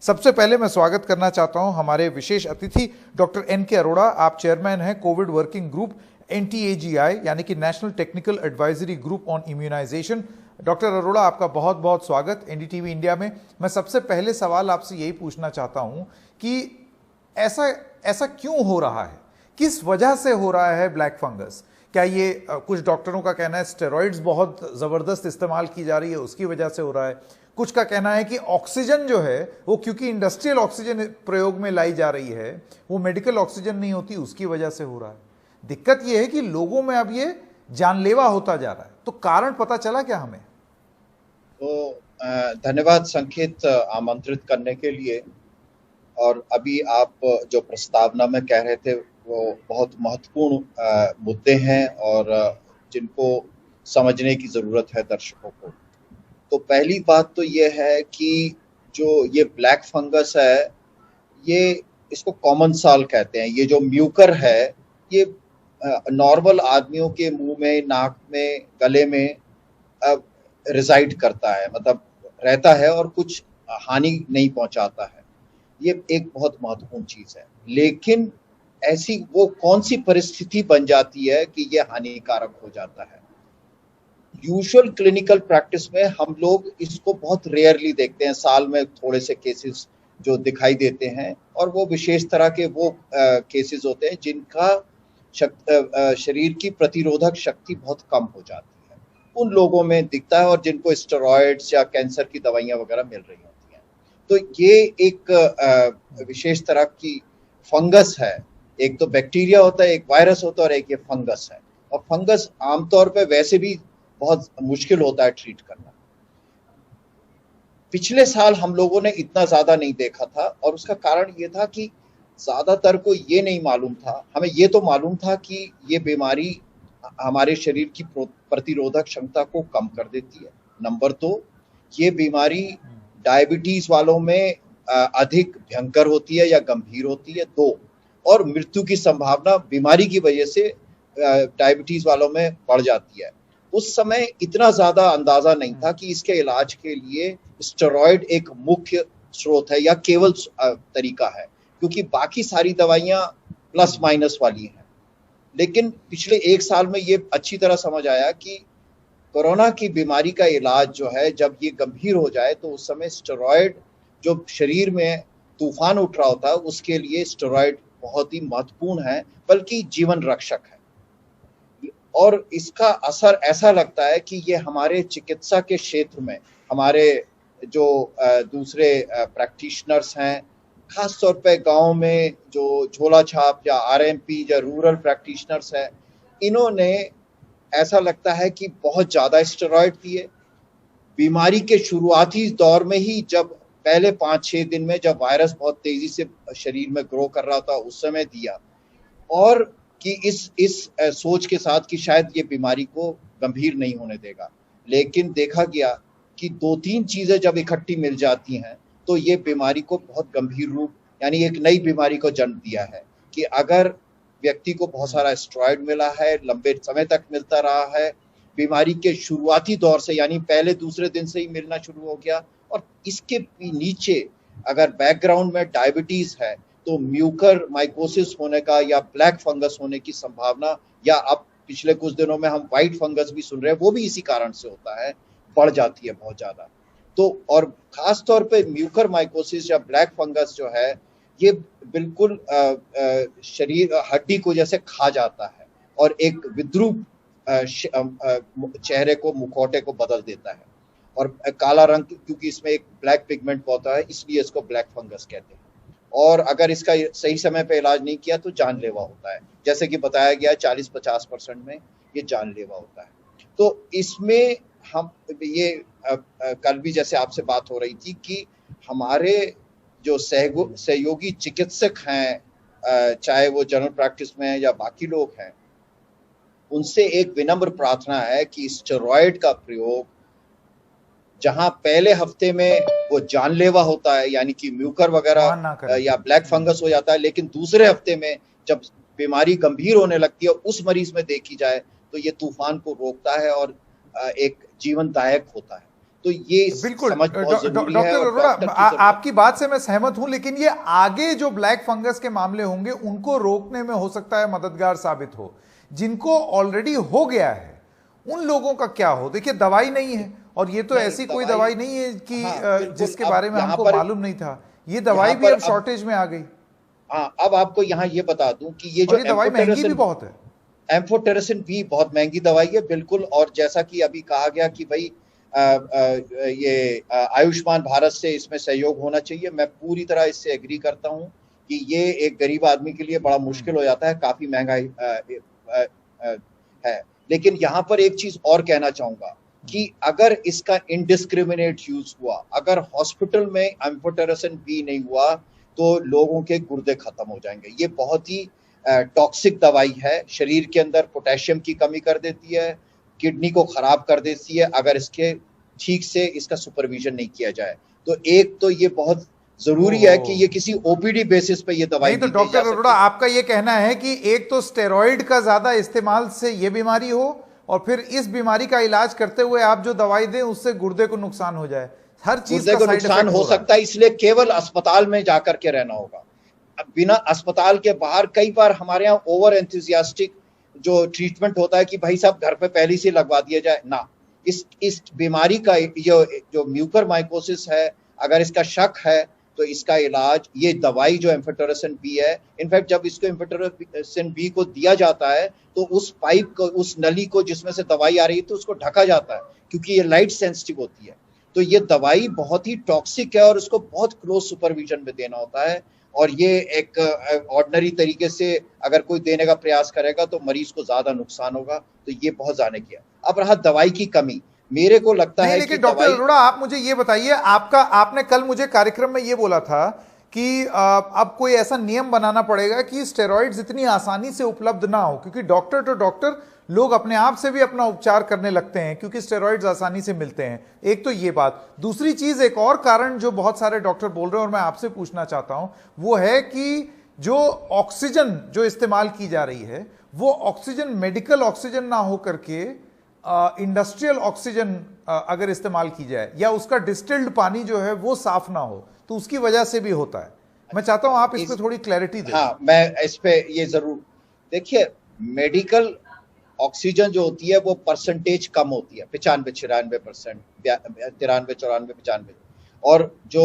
सबसे पहले मैं स्वागत करना चाहता हूं हमारे विशेष अतिथि डॉक्टर एन.के. अरोड़ा। आप चेयरमैन हैं कोविड वर्किंग ग्रुप NTAGI यानी कि national technical advisory group on immunisation. Doctor Arora, आपका बहुत बहुत स्वागत NDTV इंडिया में। मैं सबसे पहले सवाल आपसे यही पूछना चाहता हूं कि ऐसा ऐसा क्यों हो रहा है, किस वजह से हो रहा है ब्लैक फंगस? क्या ये कुछ डॉक्टरों का कहना है स्टेरॉइड्स बहुत ज़बरदस्त इस्तेमाल की जा रही है उसकी वजह से हो रहा है, कुछ का कहना है कि ऑक्सीजन जो है वो क्योंकि इंडस्ट्रियल ऑक्सीजन प्रयोग में लाई जा रही है, वो मेडिकल ऑक्सीजन नहीं होती, उसकी वजह से हो रहा है। दिक्कत ये है कि लोगों में अब ये जानलेवा होता जा रहा है, तो कारण पता चला क्या हमें? तो धन्यवाद संकेत आमंत्रित करने के लिए। और अभी आप जो प्रस्तावना में कह रहे थे वो बहुत महत्वपूर्ण मुद्दे हैं और जिनको समझने की जरूरत है दर्शकों को। तो पहली बात तो ये है कि जो ये ब्लैक फंगस है, ये इसको कॉमन साल कहते हैं। ये जो म्यूकर है ये नॉर्मल आदमियों के मुंह में, नाक में, गले में रिजाइड करता है, मतलब रहता है और कुछ हानि नहीं पहुंचाता है। ये एक बहुत महत्वपूर्ण चीज है। लेकिन ऐसी वो कौन सी परिस्थिति बन जाती है कि ये हानिकारक हो जाता है? यूजुअल क्लिनिकल प्रैक्टिस में हम लोग इसको बहुत रेयरली देखते हैं, साल में थोड़े से केसेस जो दिखाई देते हैं, और वो विशेष तरह के वो केसेस होते हैं जिनका शरीर की प्रतिरोधक शक्ति बहुत कम हो जाती है, उन लोगों में दिखता है, और जिनको स्टेरॉइड्स या कैंसर की दवाइयां वगैरह मिल रही होती हैं। तो ये एक विशेष तरह की फंगस है। एक तो बैक्टीरिया होता है, एक वायरस होता है, और एक ये फंगस है। और फंगस आमतौर पे वैसे भी बहुत मुश्किल होता है ट्रीट करना। पिछले साल हम लोगों ने इतना ज्यादा नहीं देखा था, और उसका कारण ये था कि ज्यादातर को ये नहीं मालूम था। हमें ये तो मालूम था कि ये बीमारी हमारे शरीर की प्रतिरोधक क्षमता को कम कर देती है। नंबर 2, ये बीमारी डायबिटीज वालों में अधिक भयंकर होती है या गंभीर होती है। 2, और मृत्यु की संभावना बीमारी की वजह से डायबिटीज वालों में बढ़ जाती है। उस समय इतना ज्यादा अंदाजा नहीं था कि इसके इलाज के लिए स्टेरॉइड एक मुख्य स्रोत है या केवल तरीका है, क्योंकि बाकी सारी दवाइयां प्लस माइनस वाली हैं। लेकिन पिछले 1 साल में ये अच्छी तरह समझ आया कि कोरोना की बीमारी का इलाज जो है, जब ये गंभीर हो जाए तो उस समय स्टेरॉइड जो शरीर में तूफान उठ रहा होता है, उसके लिए स्टेरॉइड बहुत ही महत्वपूर्ण है, बल्कि जीवन रक्षक है। और इसका असर ऐसा लगता है कि ये हमारे चिकित्सा के क्षेत्र में हमारे जो दूसरे प्रैक्टिशनर्स हैं, खास तौर पे गांव में जो झोला छाप या RMP या रूरल प्रैक्टिशनर्स हैं, इन्होंने ऐसा लगता है कि बहुत ज़्यादा स्टेरॉइड दिए बीमारी के शुरुआती दौर में ही, जब पहले 5-6 दिन में जब वायरस बहुत तेजी से शरीर में ग्रो कर रहा था उस समय दिया, और कि इस सोच के साथ कि शायद ये बीमारी को गंभीर नहीं होने देगा। लेकिन देखा गया कि 2-3 चीजें जब इकट्ठी मिल जाती हैं तो ये बीमारी को बहुत गंभीर रूप, यानी एक नई बीमारी को जन्म दिया है। कि अगर व्यक्ति को बहुत सारा स्टेरॉइड मिला है, लंबे समय तक मिलता रहा है, बीमारी के शुरुआती दौर से यानी पहले दूसरे दिन से ही मिलना शुरू हो गया, और इसके नीचे अगर बैकग्राउंड में डायबिटीज है, तो म्यूकर माइकोसिस होने का या ब्लैक फंगस होने की संभावना, या अब पिछले कुछ दिनों में हम व्हाइट फंगस भी सुन रहे हैं, वो भी इसी कारण से होता है, बढ़ जाती है बहुत ज्यादा। तो और खास तौर पे म्यूकर माइकोसिस या ब्लैक फंगस जो है, ये बिल्कुल शरीर हड्डी को जैसे खा जाता है और एक विद्रूप चेहरे को, मुखौटे को बदल देता है, और काला रंग, क्योंकि इसमें एक ब्लैक पिगमेंट होता है, इसलिए इसको ब्लैक फंगस कहते हैं। और अगर इसका सही समय पे इलाज नहीं किया तो जानलेवा होता है, जैसे कि बताया गया 40-50% में ये जानलेवा होता है। तो इसमें हम ये कल भी जैसे आपसे बात हो रही थी कि हमारे जो सहयोगी चिकित्सक हैं, चाहे वो जनरल प्रैक्टिस में या बाकी लोग हैं, उनसे एक विनम्र प्रार्थना है कि स्टेरॉइड का प्रयोग जहां पहले हफ्ते में वो जानलेवा होता है, यानी कि म्यूकर वगैरह या ब्लैक फंगस हो जाता है, लेकिन दूसरे हफ्ते में जब बीमारी गंभीर होने लगती है उस मरीज में देखी जाए तो ये तूफान को रोकता है और एक जीवनदायक होता है। तो ये बिल्कुल समझ बहुत जरूरी है। डॉक्टर और अरोड़ा, डॉक्टर की जरूरत आपकी बात से मैं सहमत हूं, लेकिन ये आगे जो ब्लैक फंगस के मामले होंगे उनको रोकने में हो सकता है मददगार साबित हो। जिनको ऑलरेडी हो गया है उन लोगों का क्या हो? देखिए, दवाई नहीं है, और ये तो नहीं, ऐसी कोई दवाई नहीं है कि हाँ, बिल्कुल। जिसके अब बारे में यहाँ हमको पर मालूम नहीं था। ये दवाई भी पर अब शॉर्टेज में आ गई, हाँ, अब आपको यहाँ ये बता दूं कि ये जो और ये दवाई महंगी भी बहुत है। एम्फोटेरेसिन भी बहुत महंगी दवाई है, बिल्कुल। और जैसा कि अभी कहा गया कि भाई ये आयुष्मान भारत से इसमें सहयोग होना चाहिए, मैं पूरी तरह इससे एग्री करता हूं कि ये एक गरीब आदमी के लिए बड़ा मुश्किल हो जाता है, काफी महंगा है। लेकिन यहाँ पर एक चीज और कहना चाहूंगा कि अगर इसका इनडिस्क्रिमिनेट यूज हुआ, अगर हॉस्पिटल में एम्फोटेरेसिन भी नहीं हुआ, तो लोगों के गुर्दे खत्म हो जाएंगे। ये बहुत ही टॉक्सिक दवाई है, शरीर के अंदर पोटेशियम की कमी कर देती है, किडनी को खराब कर देती है अगर इसके ठीक से इसका सुपरविजन नहीं किया जाए। तो एक तो ये बहुत जरूरी है कि ये किसी ओपीडी बेसिस पे ये दवाई नहीं, तो डॉक्टर अरोड़ा, आपका ये कहना है कि एक तो स्टेरॉइड का ज्यादा इस्तेमाल से ये बीमारी हो, और फिर इस बीमारी का इलाज करते हुए आप जो दवाई दें उससे गुर्दे को नुकसान हो जाए। हर चीज गुर्दे को नुकसान हो सकता है, इसलिए केवल अस्पताल में जाकर के रहना होगा। अब बिना अस्पताल के बाहर कई बार हमारे यहाँ ओवर एंथुजियास्टिक जो ट्रीटमेंट होता है कि भाई साहब घर पे पहले से लगवा दिया जाए ना। इस बीमारी का जो म्यूकर माइकोसिस है, अगर इसका शक है तो इसका इलाज ये दवाई जो एम्फोटेरेसिन बी है, इनफैक्ट जब इसको एम्फोटेरेसिन बी को दिया जाता है तो उस पाइप को, उस नली को जिसमें से दवाई आ रही है, तो उसको ढका जाता है क्योंकि ये लाइट सेंसिटिव होती है। तो ये दवाई बहुत ही टॉक्सिक है और उसको बहुत क्लोज सुपरविजन में देना होता है। और ये एक ऑर्डिनरी तरीके से अगर कोई देने का प्रयास करेगा तो मरीज को ज्यादा नुकसान होगा। तो ये बहुत जाने किया। अब रहा दवाई की कमी, मेरे को लगता है लेकिन डॉक्टर अरोड़ा, आप मुझे ये बताइए, आपने कल मुझे कार्यक्रम में ये बोला था कि अब कोई ऐसा नियम बनाना पड़ेगा कि स्टेरॉइड्स इतनी आसानी से उपलब्ध ना हो, क्योंकि डॉक्टर टू डॉक्टर लोग अपने आप से भी अपना उपचार करने लगते हैं क्योंकि स्टेरॉइड्स आसानी से मिलते हैं। एक तो ये बात। दूसरी चीज, एक और कारण जो बहुत सारे डॉक्टर बोल रहे हैं और मैं आपसे पूछना चाहता हूं, वो है कि जो ऑक्सीजन जो इस्तेमाल की जा रही है, वो ऑक्सीजन मेडिकल ऑक्सीजन ना हो करके इंडस्ट्रियल ऑक्सीजन अगर इस्तेमाल की जाए, या उसका डिस्टिल्ड पानी जो है वो साफ ना हो, तो उसकी वजह से भी होता है। मैं चाहता हूं आप इस पे थोड़ी क्लैरिटी दें। हाँ, मैं इस पे ये जरूर, देखिए, मेडिकल ऑक्सीजन जो होती है वो परसेंटेज कम होती है, 95-96%, 93-94-95। और जो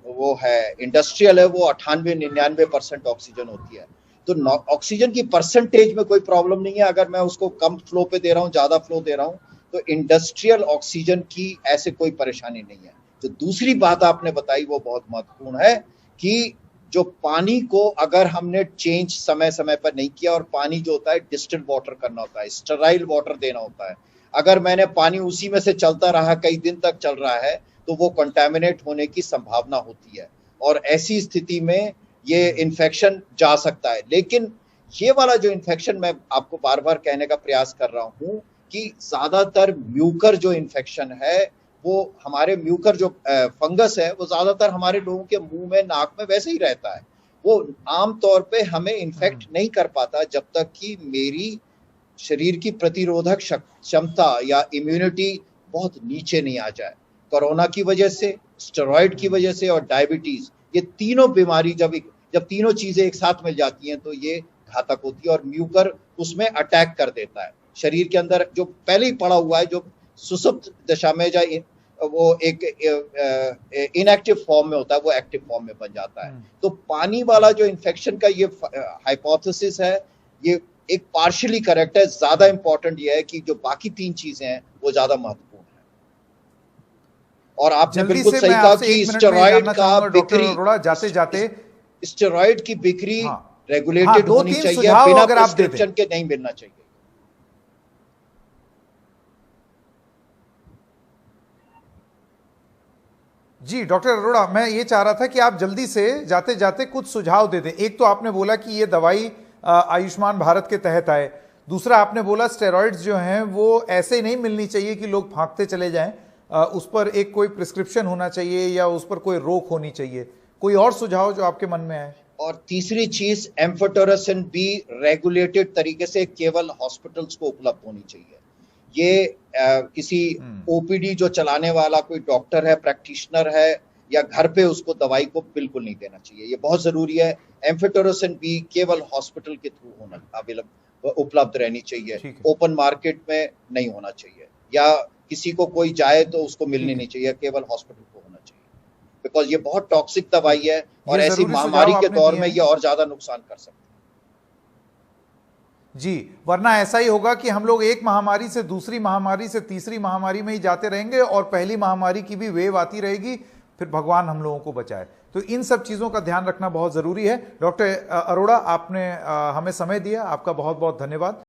वो है इंडस्ट्रियल है वो 98-99% ऑक्सीजन होती है। तो ऑक्सीजन की परसेंटेज में कोई प्रॉब्लम नहीं है, अगर मैं उसको कम फ्लो पे दे रहा हूँ, ज्यादा फ्लो दे रहा हूँ, तो इंडस्ट्रियल ऑक्सीजन की ऐसे कोई परेशानी नहीं है। जो दूसरी बात आपने बताई वो बहुत महत्वपूर्ण है कि जो पानी को अगर हमने चेंज समय समय पर नहीं किया, और पानी जो होता है डिस्टिल्ड वाटर करना होता है, स्टेराइल वाटर देना होता है, अगर मैंने पानी उसी में से चलता रहा, कई दिन तक चल रहा है, तो वो कंटामिनेट होने की संभावना होती है और ऐसी स्थिति में ये इन्फेक्शन जा सकता है। लेकिन ये वाला जो इन्फेक्शन, मैं आपको बार बार कहने का प्रयास कर रहा हूं कि ज्यादातर म्यूकर जो इन्फेक्शन है, वो हमारे म्यूकर जो फंगस है, वो ज्यादातर हमारे लोगों के मुंह में, नाक में वैसे ही रहता है। वो आमतौर पे हमें इन्फेक्ट नहीं कर पाता जब तक कि मेरी शरीर की प्रतिरोधक क्षमता या इम्यूनिटी बहुत नीचे नहीं आ जाए। कोरोना की वजह से, स्टेरॉइड की वजह से और डायबिटीज, ये तीनों बीमारी जब तीनों चीजें एक साथ मिल जाती हैं तो ये घातक होती है और म्यूकर उसमें अटैक कर देता है। शरीर के अंदर जो पहले ही पड़ा हुआ है, जो सुसुप्त दशा में वो एक इनएक्टिव फॉर्म में होता है, वो एक्टिव फॉर्म में बन जाता है। तो पानी वाला जो इन्फेक्शन का ये हाइपोथेसिस है, ये एक पार्शियली करेक्ट है। ज्यादा इंपॉर्टेंट ये है कि जो बाकी तीन चीजें हैं वो ज्यादा महत्वपूर्ण है। और आपने बिल्कुल सही कहा कि स्टेरॉइड का बिक्री, जाते जाते स्टेरॉइड की बिक्री रेगुलेटेड होनी चाहिए, बिना प्रिस्क्रिप्शन के नहीं मिलना चाहिए। जी डॉक्टर अरोड़ा, मैं ये चाह रहा था कि आप जल्दी से जाते जाते कुछ सुझाव दे दें। एक तो आपने बोला कि ये दवाई आयुष्मान भारत के तहत आए, दूसरा आपने बोला स्टेरॉइड्स जो हैं वो ऐसे नहीं मिलनी चाहिए कि लोग भागते चले जाएं, उस पर एक कोई प्रिस्क्रिप्शन होना चाहिए या उस पर कोई रोक होनी चाहिए। कोई और सुझाव जो आपके मन में आए? और तीसरी चीज, एम्फोटेरेसिन बी रेगुलेटेड तरीके से केवल हॉस्पिटल्स को उपलब्ध होनी चाहिए। ये किसी ओपीडी जो चलाने वाला कोई डॉक्टर है, प्रैक्टिशनर है, या घर पे उसको दवाई को बिल्कुल नहीं देना चाहिए। ये बहुत जरूरी है। एम्फिटेरोसिन भी केवल हॉस्पिटल के थ्रू होना उपलब्ध रहनी चाहिए, ओपन मार्केट में नहीं होना चाहिए, या किसी को कोई जाए तो उसको मिलनी नहीं चाहिए, केवल हॉस्पिटल को होना चाहिए, बिकॉज ये बहुत टॉक्सिक दवाई है और ऐसी महामारी के दौर में ये और ज्यादा नुकसान कर सकती है। जी, वरना ऐसा ही होगा कि हम लोग एक महामारी से दूसरी महामारी से तीसरी महामारी में ही जाते रहेंगे और पहली महामारी की भी वेव आती रहेगी, फिर भगवान हम लोगों को बचाए। तो इन सब चीजों का ध्यान रखना बहुत जरूरी है। डॉक्टर अरोड़ा, आपने हमें समय दिया, आपका बहुत बहुत धन्यवाद।